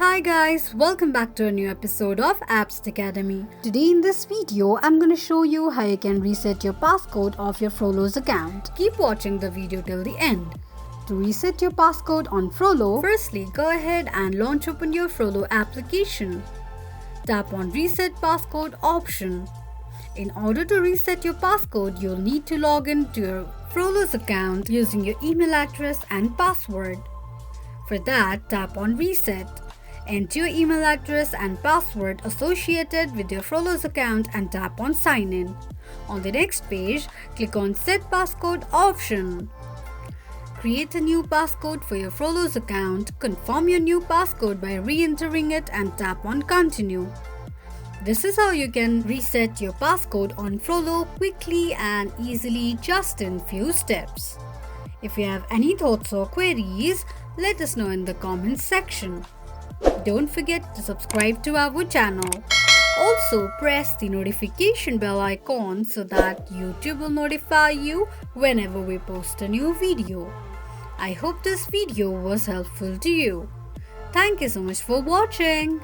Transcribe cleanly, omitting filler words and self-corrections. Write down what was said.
Hi guys, welcome back to a new episode of Apps Academy. Today in this video, I'm going to show you how you can reset your passcode of your Frollo's account. Keep watching the video till the end. To reset your passcode on Frollo, firstly go ahead and launch open your Frollo application. Tap on Reset Passcode option. In order to reset your passcode, you'll need to log in to your Frollo's account using your email address and password. For that, tap on Reset. Enter your email address and password associated with your Frollo's account and tap on Sign In. On the next page, click on Set Passcode option. Create a new passcode for your Frollo's account. Confirm your new passcode by re-entering it and tap on Continue. This is how you can reset your passcode on Frollo quickly and easily just in few steps. If you have any thoughts or queries, let us know in the comments section. Don't forget to subscribe to our channel. Also, press the notification bell icon so that YouTube will notify you whenever we post a new video. I hope this video was helpful to you. Thank you so much for watching.